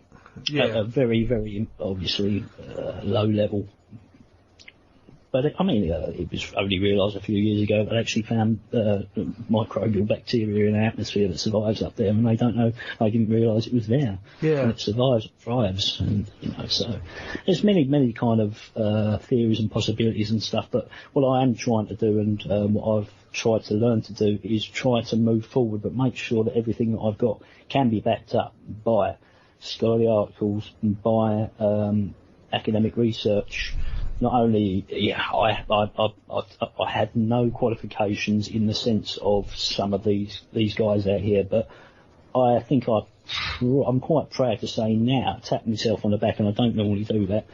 Yeah. At a very, very obviously low level. But it was only realised a few years ago that they actually found microbial bacteria in the atmosphere that survives up there, and they don't know. They didn't realise it was there. Yeah. And it survives, it thrives, and you know. So there's many kind of theories and possibilities and stuff. But what I am trying to do, and what I've tried to learn to do, is try to move forward, but make sure that everything that I've got can be backed up by scholarly articles, by academic research. Not only, I had no qualifications in the sense of some of these guys out here, but I think I'm quite proud to say now, tap myself on the back, and I don't normally do that.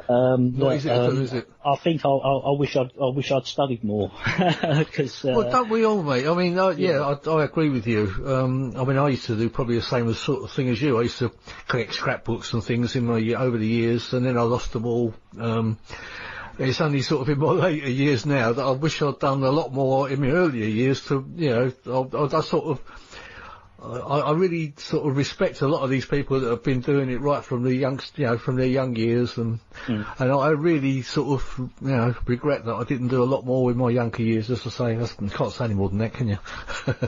Not easy to do, is it? I think I wish I'd studied more. Cause, well, don't we all, mate? I mean, I agree with you. I mean, I used to do probably the same sort of thing as you. I used to collect scrapbooks and things over the years, and then I lost them all. It's only sort of in my later years now that I wish I'd done a lot more in my earlier years to, you know, I sort of, I really sort of respect a lot of these people that have been doing it right from from their young years, and I really sort of, you know, regret that I didn't do a lot more with my younger years. As I say, you can't say any more than that, can you?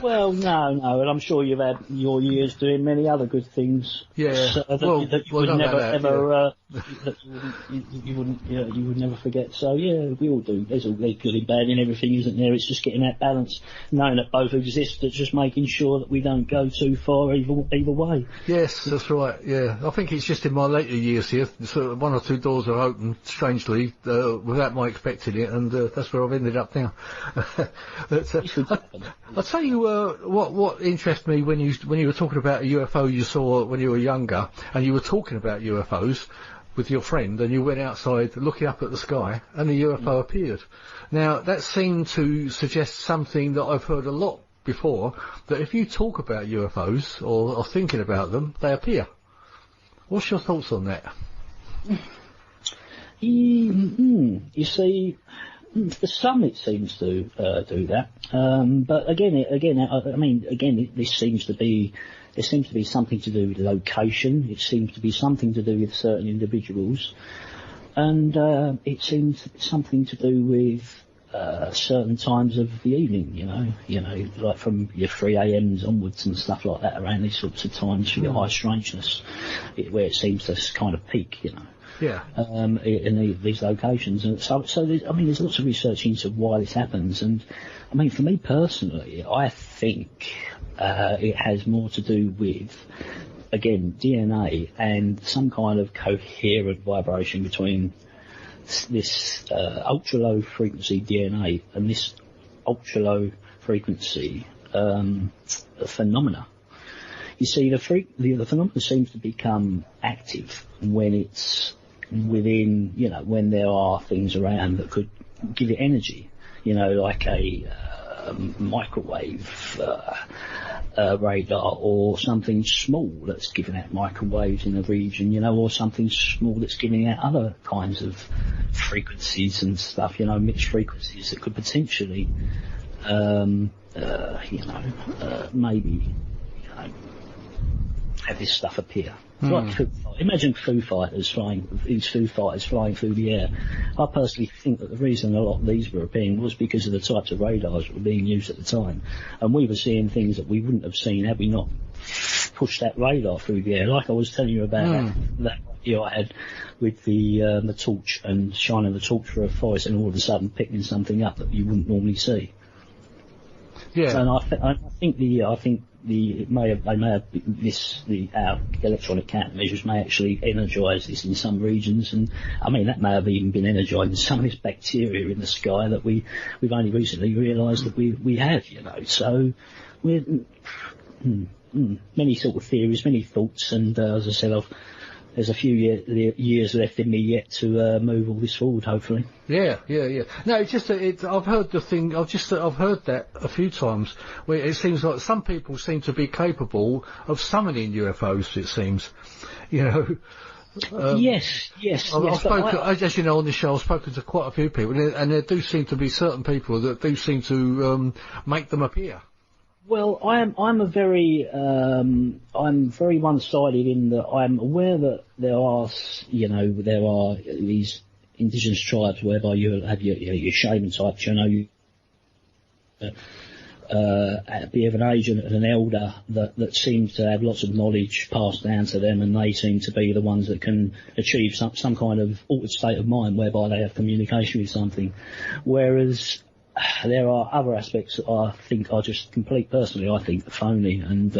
Well, no, and I'm sure you've had your years doing many other good things. Yeah. That you would never forget. So yeah, we all do. There's good and bad in everything, isn't there? It's just getting that balance, knowing that both exist, but just making sure that we don't go too far either way. Yes, that's right. Yeah, I think it's just in my later years here, sort of one or two doors are open strangely without my expecting it, and that's where I've ended up now. I'll tell you what interests me when you were talking about a UFO you saw when you were younger, and you were talking about UFOs with your friend, and you went outside looking up at the sky, and the UFO appeared. Now, that seemed to suggest something that I've heard a lot before, that if you talk about UFOs or thinking about them, they appear. What's your thoughts on that? You see, for some it seems to do that, but again, there seems to be something to do with location. It seems to be something to do with certain individuals, and it seems something to do with certain times of the evening, you know, like from your 3 a.m. onwards and stuff like that, around these sorts of times for your high strangeness, where it seems to kind of peak, you know. Yeah. In these locations, and so there's lots of research into why this happens, and I mean, for me personally, I think it has more to do with, again, DNA and some kind of coherent vibration between this ultra low frequency DNA and this ultra low frequency phenomena. You see, the phenomena seems to become active when it's within, you know, when there are things around that could give it energy, you know, like a microwave radar, or something small that's giving out microwaves in the region, or something small that's giving out other kinds of frequencies and stuff, mixed frequencies that could potentially, maybe, have this stuff appear. It's like imagine Foo Fighters flying through the air. I personally think that the reason a lot of these were appearing was because of the types of radars that were being used at the time, and we were seeing things that we wouldn't have seen had we not pushed that radar through the air. Like I was telling you about that idea I had with the torch, and shining the torch for a forest, and all of a sudden picking something up that you wouldn't normally see. Yeah. And I think our electronic countermeasures may actually energise this in some regions, and I mean that may have even been energising some of this bacteria in the sky that we've only recently realised that we have, So we're many sort of theories, many thoughts, and as I said, there's a few years left in me yet to move all this forward, hopefully. Yeah. No, it's just I've heard the thing. I've heard that a few times, where it seems like some people seem to be capable of summoning UFOs. It seems, Yes. I've spoken, as you know, on this show, I've spoken to quite a few people, and there do seem to be certain people that do seem to make them appear. Well, I'm very one-sided in that I'm aware that there are these indigenous tribes whereby you have your shaman types, be of an agent and an elder that seems to have lots of knowledge passed down to them, and they seem to be the ones that can achieve some kind of altered state of mind whereby they have communication with something, whereas there are other aspects that I think are just personally, I think, phony, and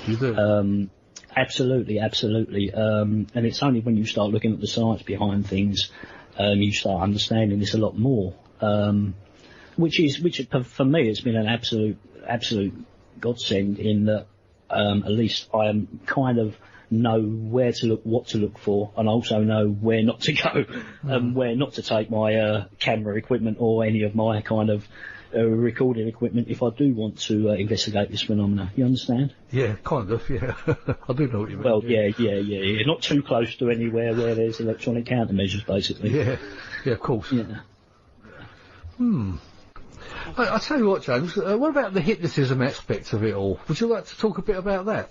you do? Absolutely. And it's only when you start looking at the science behind things, you start understanding this a lot more. Which for me, it's been an absolute godsend in that at least I am kind of know where to look, what to look for, and also know where not to go, and where not to take my camera equipment or any of my kind of recording equipment if I do want to investigate this phenomena. You understand? Yeah, kind of, yeah. I do know what you mean. Well, yeah. Not too close to anywhere where there's electronic countermeasures, basically. Yeah, of course. Yeah. I'll tell you what, James, what about the hypnotism aspect of it all? Would you like to talk a bit about that?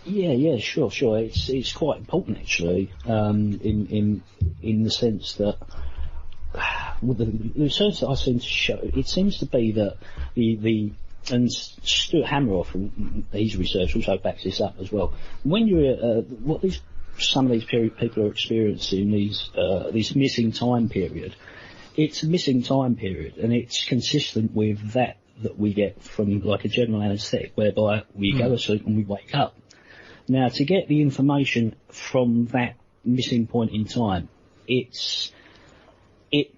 Yeah, sure. It's quite important actually, in the sense that the research that I seem to show, it seems to be that and Stuart Hammeroff, his research also backs this up as well. When you're some of these people are experiencing this missing time period. It's a missing time period, and it's consistent with that we get from like a general anaesthetic, whereby we go to sleep and we wake up. Now, to get the information from that missing point in time, it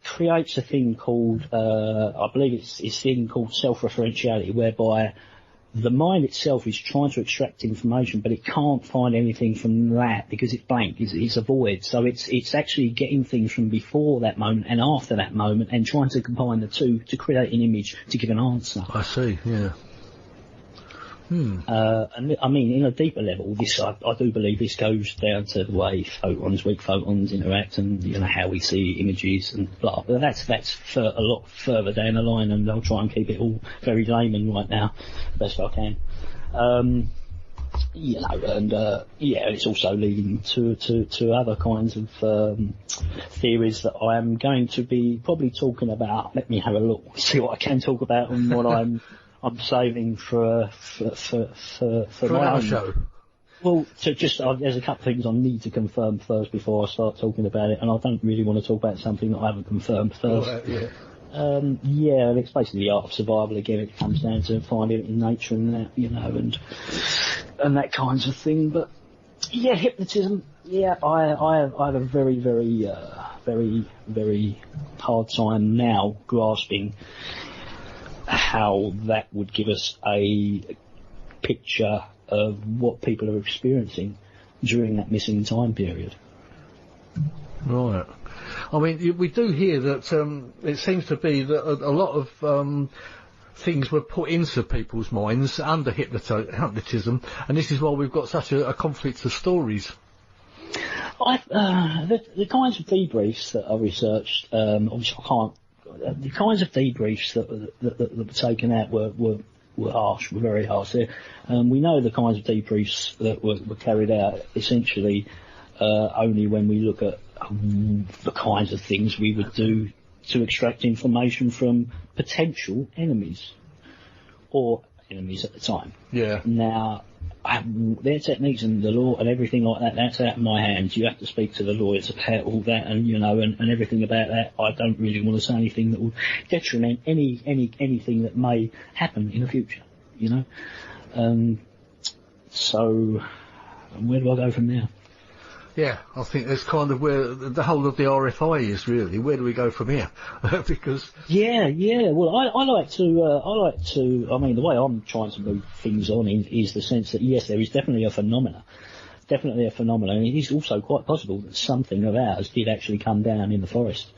creates a thing called, I believe it's a thing called self-referentiality, whereby the mind itself is trying to extract information, but it can't find anything from that because it's blank, it's a void. So it's actually getting things from before that moment and after that moment, and trying to combine the two to create an image to give an answer. I see, yeah. And I mean, in a deeper level, I do believe this goes down to the way weak photons interact, and how we see images and blah. But that's for a lot further down the line, and I'll try and keep it all very layman right now, best I can. It's also leading to other kinds of theories that I am going to be probably talking about. Let me have a look, see what I can talk about and what I'm saving for my own show. Well, there's a couple of things I need to confirm first before I start talking about it, and I don't really want to talk about something that I haven't confirmed first. And it's basically the art of survival again. It comes down to finding it in nature and that, and that kinds of thing. But yeah, hypnotism. Yeah, I have a very, very, very, very hard time now grasping how that would give us a picture of what people are experiencing during that missing time period. Right. I mean, we do hear that it seems to be that a lot of things were put into people's minds under hypnotism, and this is why we've got such a conflict of stories. The kinds of debriefs that I researched, obviously I can't. The kinds of debriefs that were taken out were harsh, were very harsh. We know the kinds of debriefs that were carried out essentially only when we look at the kinds of things we would do to extract information from potential enemies or enemies at the time. Yeah. Now, their techniques and the law and everything like that, that's out of my hands. You have to speak to the lawyers about all that and, you know, and everything about that. I don't really want to say anything that will detriment anything that may happen in the future, you know. So, where do I go from there? Yeah, I think that's kind of where the whole of the RFI is really. Where do we go from here? Because yeah. Well, I like to. I mean, the way I'm trying to move things on is the sense that yes, there is definitely a phenomenon, and it is also quite possible that something of ours did actually come down in the forest.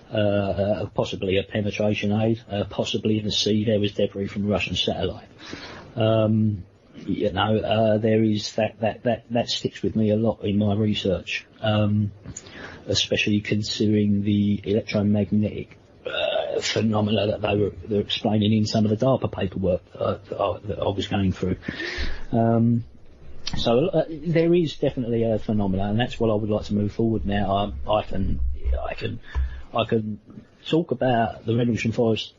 Possibly a penetration aid, possibly in the sea there was debris from a Russian satellite. You know, there is that sticks with me a lot in my research, especially considering the electromagnetic phenomena that they're explaining in some of the DARPA paperwork that I was going through. So there is definitely a phenomena, and that's what I would like to move forward now. I can talk about the Remission Forest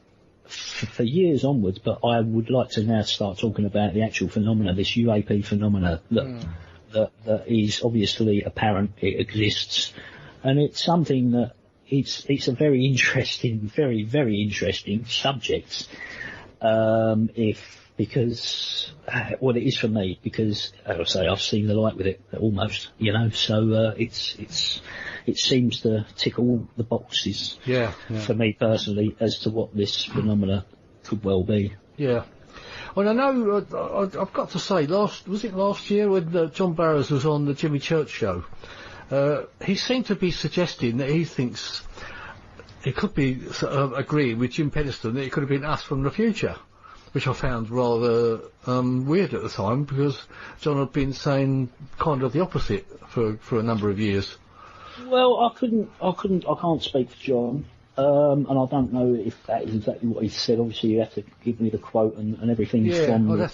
for years onwards, but I would like to now start talking about the actual phenomena, this UAP phenomena that is obviously apparent, it exists, and it's something that it's a very interesting, very, very interesting subject. Because what it is for me, because as I say, I've seen the light with it almost, you know. So it seems to tick all the boxes for me personally as to what this phenomena could well be. Yeah. Well, I know I've got to say, was it last year when John Barrows was on the Jimmy Church show? He seemed to be suggesting that he thinks it could be agreeing with Jim Penniston that it could have been us from the future, which I found rather weird at the time, because John had been saying kind of the opposite for a number of years. Well, I can't speak for John, and I don't know if that is exactly what he said. Obviously, you have to give me the quote and everything from the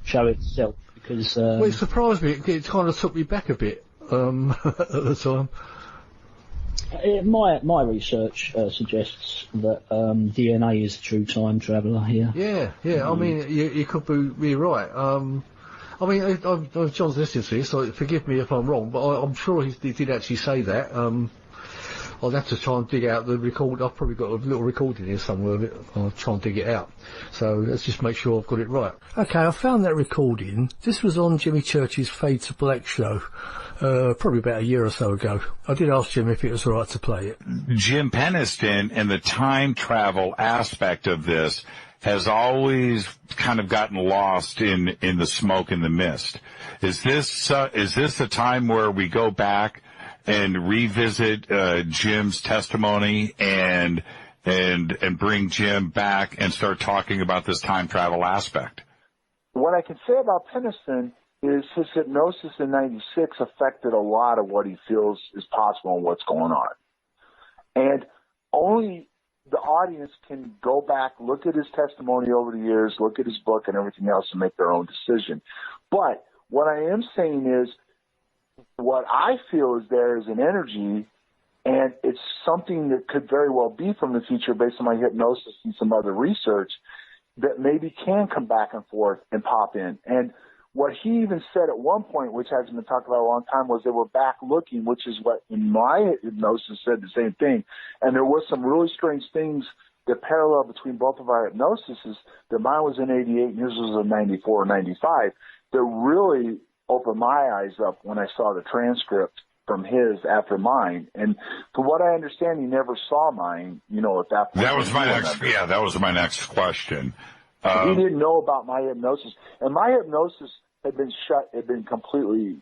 show itself, because... well, it surprised me. It kind of took me back a bit at the time. My research suggests that DNA is the true time traveller here. Yeah. I mean, you could be right. I mean, John's listening to this, so forgive me if I'm wrong, but I'm sure he did actually say that. I'll have to try and dig out the record. I've probably got a little recording here somewhere of it. I'll try and dig it out. So let's just make sure I've got it right. Okay, I found that recording. This was on Jimmy Church's Fade to Black show, probably about a year or so ago. I did ask Jim if it was all right to play it. Jim Penniston and the time travel aspect of this has always kind of gotten lost in the smoke and the mist. Is this the time where we go back and revisit Jim's testimony and bring Jim back and start talking about this time travel aspect? What I can say about Penniston is his hypnosis in '96 affected a lot of what he feels is possible and what's going on. And only the audience can go back, look at his testimony over the years, look at his book and everything else and make their own decision. But what I am saying is what I feel is there is an energy, and it's something that could very well be from the future based on my hypnosis and some other research that maybe can come back and forth and pop in. And what he even said at one point, which hasn't been talked about a long time, was they were back looking, which is what in my hypnosis said the same thing. And there was some really strange things that parallel between both of our hypnoses. That mine was in '88 and his was in '94 or '95. That really opened my eyes up when I saw the transcript from his after mine. And from what I understand, he never saw mine, you know, at that point. That was my next question. He didn't know about my hypnosis. And my hypnosis had been completely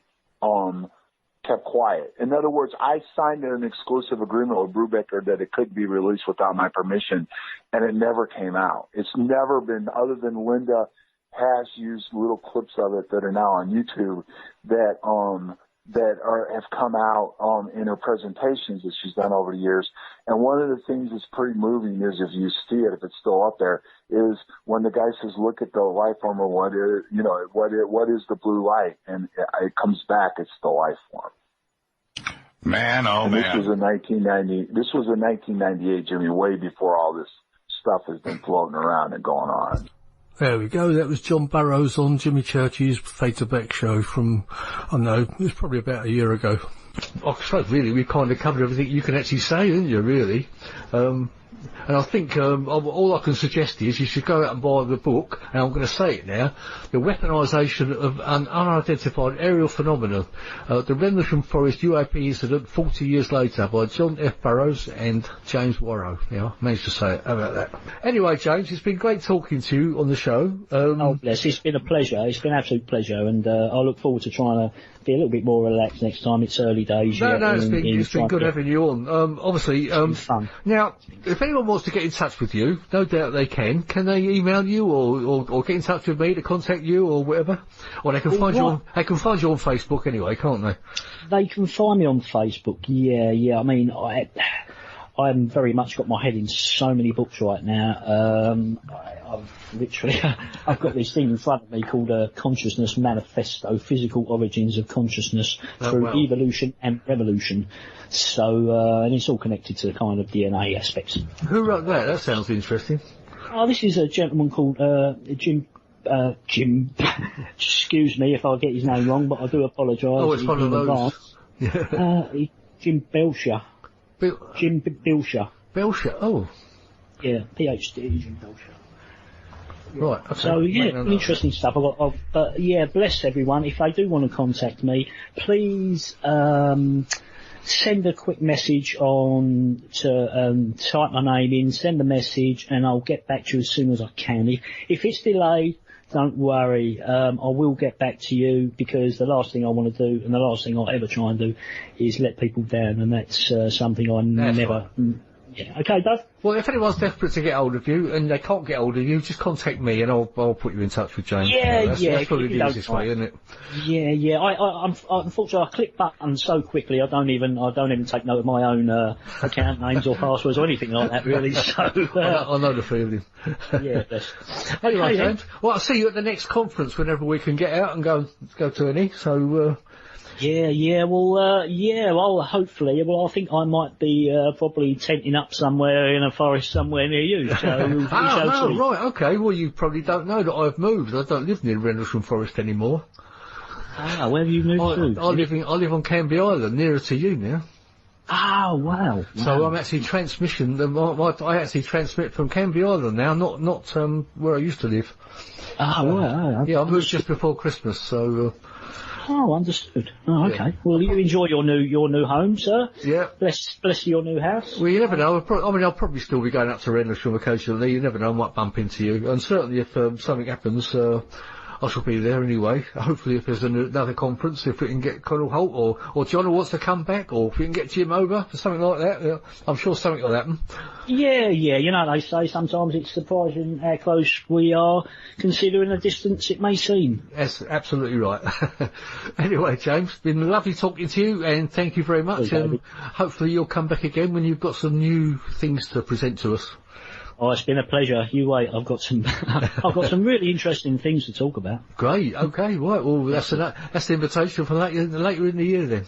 kept quiet. In other words, I signed an exclusive agreement with Brubaker that it couldn't be released without my permission, and it never came out. It's never been, other than Linda has used little clips of it that are now on YouTube have come out in her presentations that she's done over the years. And one of the things that's pretty moving is, if you see it, if it's still up there, is when the guy says, "Look at the life form," or what is the blue light, and it comes back, it's the life form. Man, oh and man! This was in 1990. This was in 1998, Jimmy, way before all this stuff has been floating around and going on. There we go. That was John Burroughs on Jimmy Church's Theta Beck show from, I don't know, it was probably about a year ago. I suppose really we kind of covered everything you can actually say, didn't you, really? And I think all I can suggest is you should go out and buy the book, and I'm going to say it now, The Weaponisation of an Unidentified Aerial Phenomenon, The Rendlesham Forest UAP Incident 40 Years Later, by John F. Burroughs and James Worrow. Yeah, I managed to say it. How about that? Anyway, James, it's been great talking to you on the show. Oh, bless. It's been a pleasure. It's been an absolute pleasure, and I look forward to trying to be a little bit more relaxed next time. It's early days. No, it's been good having you on. Obviously, fun. Now, if anyone wants to get in touch with you, no doubt they can. Can they email you or get in touch with me to contact you or whatever? Or they can find you on Facebook anyway, can't they? They can find me on Facebook. Yeah. I mean, I'm very much got my head in so many books right now. I've got this thing in front of me called a Consciousness Manifesto, Physical Origins of Consciousness Through Evolution and Revolution. So, and it's all connected to the kind of DNA aspects. Who wrote that? That sounds interesting. Oh, this is a gentleman called Jim. Excuse me if I get his name wrong, but I do apologise. Oh, it's one of those. Jim Belcher. Jim Belcher. Belcher, oh. Yeah, PhD, Jim Belcher. Right, okay. So, interesting stuff. But yeah, bless everyone. If they do want to contact me, please send a quick message on to type my name in, send a message, and I'll get back to you as soon as I can. If it's delayed, don't worry. I will get back to you, because the last thing I want to do, and the last thing I'll ever try and do, is let people down, and that's something I never. Yeah. Okay, Dave? Well, if anyone's desperate to get hold of you and they can't get hold of you, just contact me and I'll put you in touch with James. That's probably the easiest way, isn't it? Yeah. I unfortunately I click buttons so quickly I don't even take note of my own account names or passwords or anything like that, really. So I know the feeling. Yeah. Anyway, James. Well, I'll see you at the next conference whenever we can get out and go to any. So. Well, hopefully. Well, I think I might be probably tenting up somewhere in a forest somewhere near you. So right, okay. Well, you probably don't know that I've moved. I don't live near Rendlesham Forest anymore. Where have you moved to? I live on Canby Island, nearer to you now. Oh, wow. So I'm actually I actually transmit from Canby Island now, not where I used to live. Wow. Yeah, I moved just before Christmas, so. Oh, understood. Oh, okay. Yeah. Well, you enjoy your new home, sir. Yeah. Bless your new house. Well, you never know. I'll probably still be going up to Rendlesham occasionally. You never know. I might bump into you. And certainly if something happens, I shall be there anyway. Hopefully if there's another conference, if we can get Colonel Holt or John wants to come back, or if we can get Jim over for something like that, I'm sure something will happen. Yeah. You know, they say sometimes it's surprising how close we are, considering the distance it may seem. That's absolutely right. Anyway, James, been lovely talking to you, and thank you very much. And hopefully you'll come back again when you've got some new things to present to us. Oh, it's been a pleasure. You wait, I've got some really interesting things to talk about. Great. Okay. Right. Well, that's the invitation for later in the year then.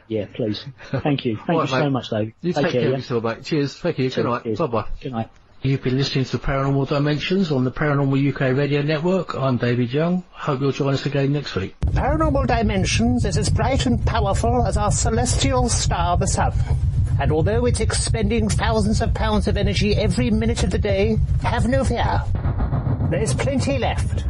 Yeah, please. Thank you. Thank you so much, David. You take care of yourself, mate. Cheers. Thank you. Good night. Bye-bye. Good night. You've been listening to Paranormal Dimensions on the Paranormal UK Radio Network. I'm David Young. Hope you'll join us again next week. Paranormal Dimensions is as bright and powerful as our celestial star, the sun. And although it's expending thousands of pounds of energy every minute of the day, have no fear. There's plenty left.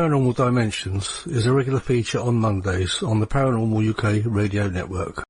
Paranormal Dimensions is a regular feature on Mondays on the Paranormal UK radio network.